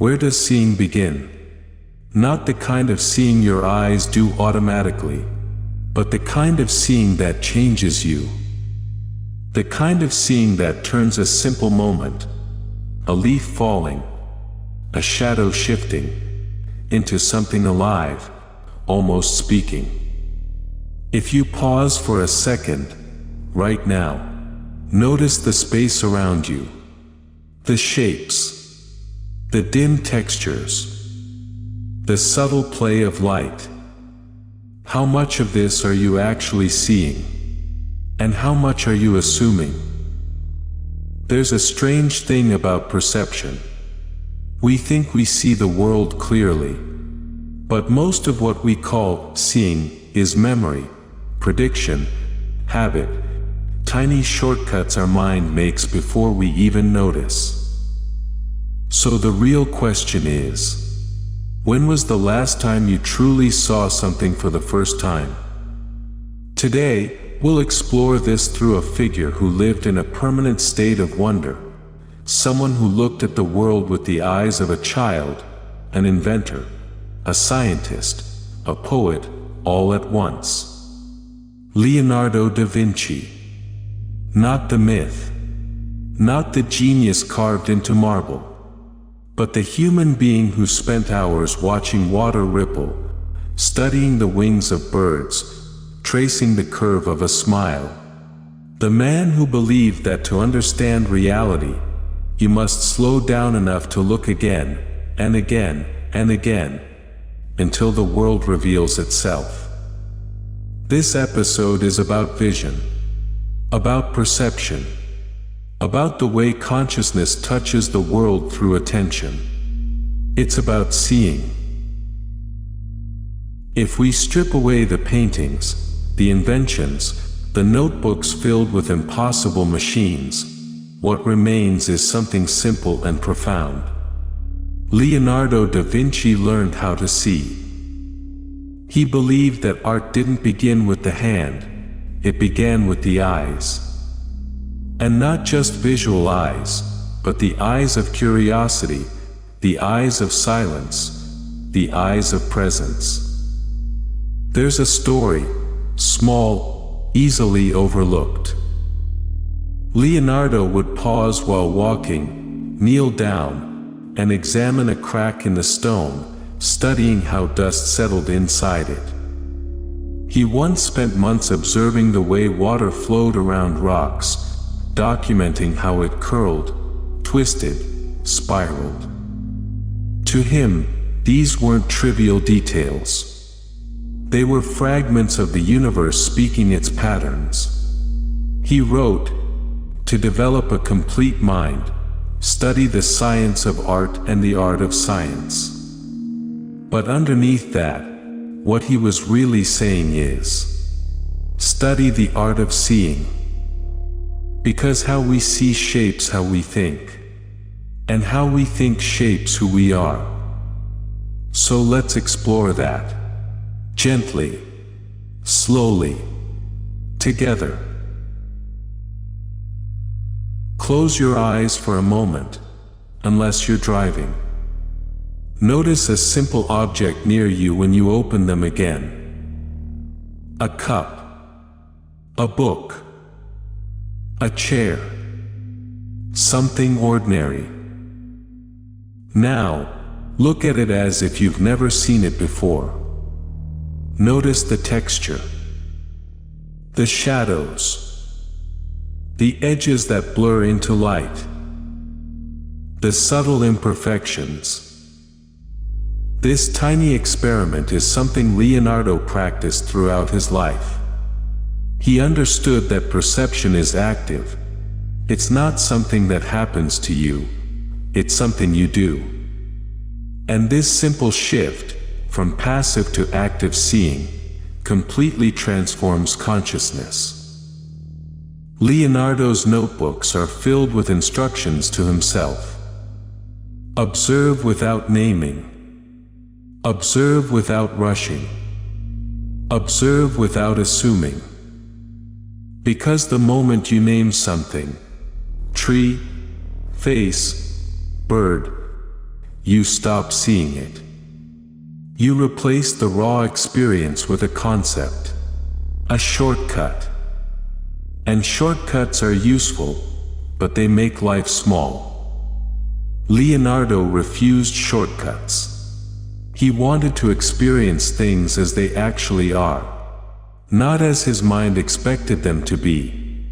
Where does seeing begin? Not the kind of seeing your eyes do automatically, but the kind of seeing that changes you. The kind of seeing that turns a simple moment, a leaf falling, a shadow shifting, into something alive, almost speaking. If you pause for a second, right now, notice the space around you, the shapes, the dim textures, the subtle play of light. How much of this are you actually seeing? And how much are you assuming? There's a strange thing about perception. We think we see the world clearly, but most of what we call seeing is memory, prediction, habit, tiny shortcuts our mind makes before we even notice. So the real question is, when was the last time you truly saw something for the first time? Today, we'll explore this through a figure who lived in a permanent state of wonder, someone who looked at the world with the eyes of a child, an inventor, a scientist, a poet, all at once. Leonardo da Vinci. Not the myth, not the genius carved into marble, but the human being who spent hours watching water ripple, studying the wings of birds, tracing the curve of a smile. The man who believed that to understand reality, you must slow down enough to look again, and again, and again, until the world reveals itself. This episode is about vision, about perception, about the way consciousness touches the world through attention. It's about seeing. If we strip away the paintings, the inventions, the notebooks filled with impossible machines, what remains is something simple and profound. Leonardo da Vinci learned how to see. He believed that art didn't begin with the hand, it began with the eyes. And not just visual eyes, but the eyes of curiosity, the eyes of silence, the eyes of presence. There's a story, small, easily overlooked. Leonardo would pause while walking, kneel down, and examine a crack in the stone, studying how dust settled inside it. He once spent months observing the way water flowed around rocks, documenting how it curled, twisted, spiraled. To him, these weren't trivial details. They were fragments of the universe speaking its patterns. He wrote, "To develop a complete mind, study the science of art and the art of science." But underneath that, what he was really saying is, study the art of seeing. Because how we see shapes how we think, and how we think shapes who we are. So let's explore that. Gently, slowly, together. Close your eyes for a moment, unless you're driving. Notice a simple object near you when you open them again. A cup, a book, a chair, something ordinary. Now, look at it as if you've never seen it before. Notice the texture, the shadows, the edges that blur into light, the subtle imperfections. This tiny experiment is something Leonardo practiced throughout his life. He understood that perception is active. It's not something that happens to you, it's something you do. And this simple shift, from passive to active seeing, completely transforms consciousness. Leonardo's notebooks are filled with instructions to himself. Observe without naming. Observe without rushing. Observe without assuming. Because the moment you name something, tree, face, bird, you stop seeing it. You replace the raw experience with a concept, a shortcut. And shortcuts are useful, but they make life small. Leonardo refused shortcuts. He wanted to experience things as they actually are, not as his mind expected them to be.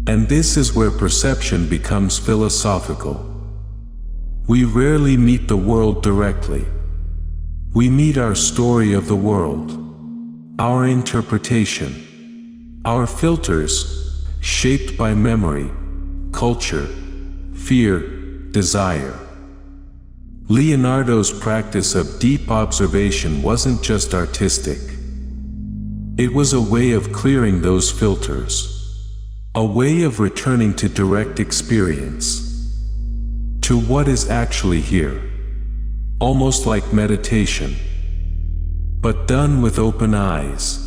And this is where perception becomes philosophical. We rarely meet the world directly. We meet our story of the world, our interpretation, our filters, shaped by memory, culture, fear, desire. Leonardo's practice of deep observation wasn't just artistic. It was a way of clearing those filters, a way of returning to direct experience, to what is actually here, almost like meditation, but done with open eyes.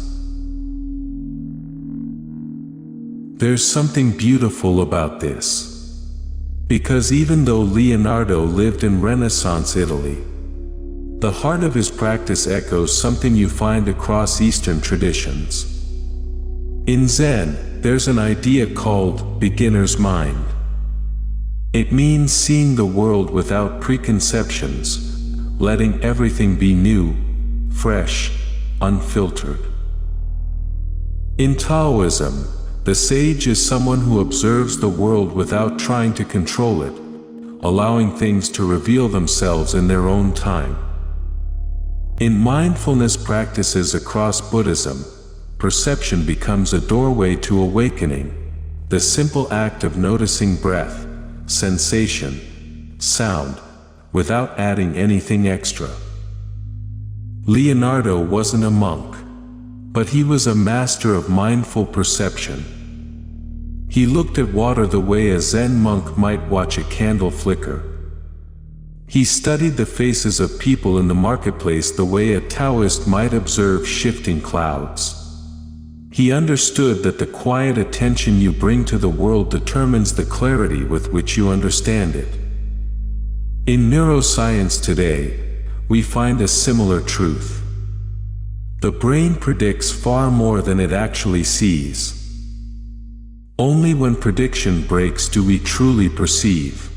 There's something beautiful about this. Because even though Leonardo lived in Renaissance Italy, the heart of his practice echoes something you find across Eastern traditions. In Zen, there's an idea called beginner's mind. It means seeing the world without preconceptions, letting everything be new, fresh, unfiltered. In Taoism, the sage is someone who observes the world without trying to control it, allowing things to reveal themselves in their own time. In mindfulness practices across Buddhism, perception becomes a doorway to awakening, the simple act of noticing breath, sensation, sound, without adding anything extra. Leonardo wasn't a monk, but he was a master of mindful perception. He looked at water the way a Zen monk might watch a candle flicker. He studied the faces of people in the marketplace the way a Taoist might observe shifting clouds. He understood that the quiet attention you bring to the world determines the clarity with which you understand it. In neuroscience today, we find a similar truth. The brain predicts far more than it actually sees. Only when prediction breaks do we truly perceive.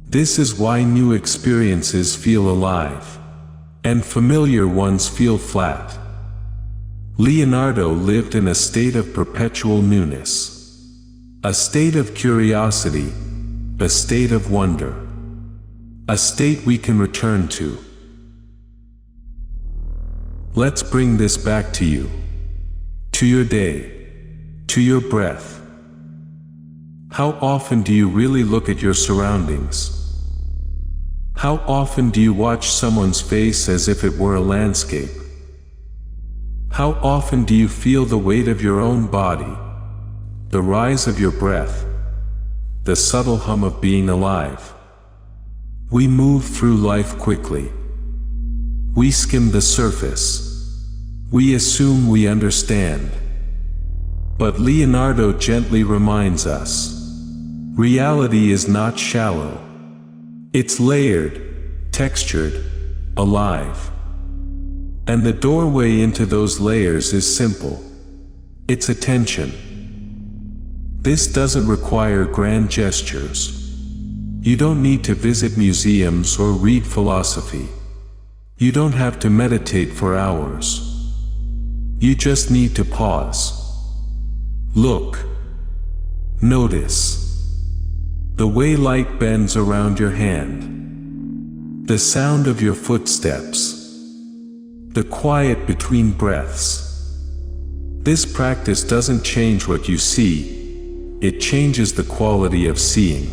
This is why new experiences feel alive, and familiar ones feel flat. Leonardo lived in a state of perpetual newness, a state of curiosity, a state of wonder, a state we can return to. Let's bring this back to you, to your day, to your breath. How often do you really look at your surroundings? How often do you watch someone's face as if it were a landscape? How often do you feel the weight of your own body, the rise of your breath, the subtle hum of being alive? We move through life quickly. We skim the surface. We assume we understand. But Leonardo gently reminds us, reality is not shallow. It's layered, textured, alive. And the doorway into those layers is simple. It's attention. This doesn't require grand gestures. You don't need to visit museums or read philosophy. You don't have to meditate for hours. You just need to pause. Look. Notice. The way light bends around your hand. The sound of your footsteps. The quiet between breaths. This practice doesn't change what you see. It changes the quality of seeing.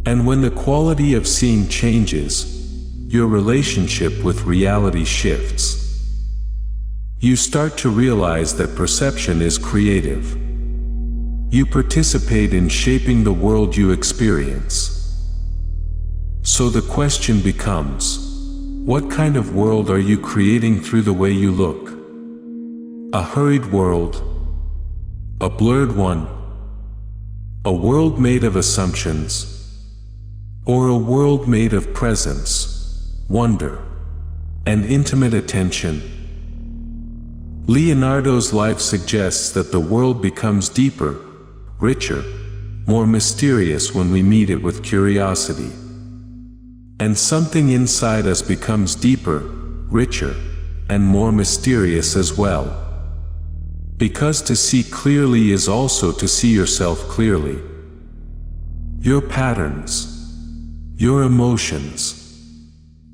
And when the quality of seeing changes, your relationship with reality shifts. You start to realize that perception is creative. You participate in shaping the world you experience. So the question becomes, what kind of world are you creating through the way you look? A hurried world? A blurred one? A world made of assumptions? or a world made of presence, wonder, and intimate attention. Leonardo's life suggests that the world becomes deeper, richer, more mysterious when we meet it with curiosity. And something inside us becomes deeper, richer, and more mysterious as well. Because to see clearly is also to see yourself clearly. Your patterns, your emotions,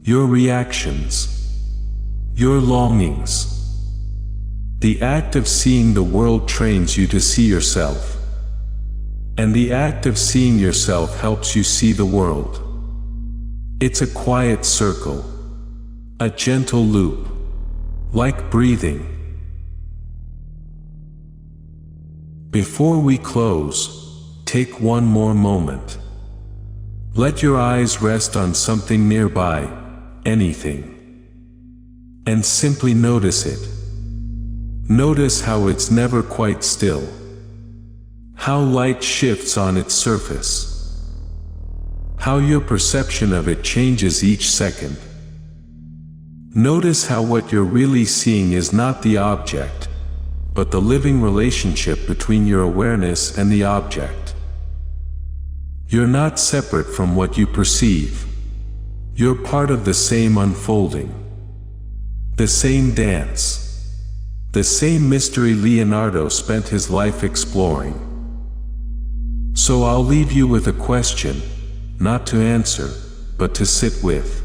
your reactions, your longings. The act of seeing the world trains you to see yourself. And the act of seeing yourself helps you see the world. It's a quiet circle, a gentle loop, like breathing. Before we close, take one more moment. Let your eyes rest on something nearby, anything. And simply notice it. Notice how it's never quite still. How light shifts on its surface. How your perception of it changes each second. Notice how what you're really seeing is not the object, but the living relationship between your awareness and the object. You're not separate from what you perceive. You're part of the same unfolding. The same dance. The same mystery Leonardo spent his life exploring. So I'll leave you with a question, not to answer, but to sit with.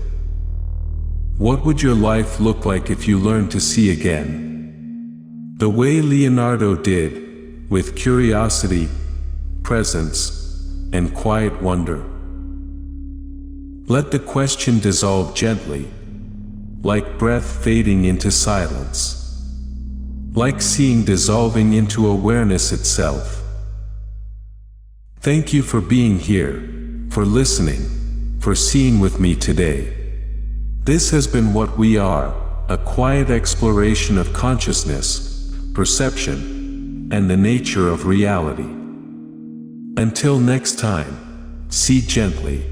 What would your life look like if you learned to see again? The way Leonardo did, with curiosity, presence, and quiet wonder. Let the question dissolve gently, like breath fading into silence. Like seeing dissolving into awareness itself. Thank you for being here, for listening, for seeing with me today. This has been What We Are, a quiet exploration of consciousness, perception, and the nature of reality. Until next time, see gently.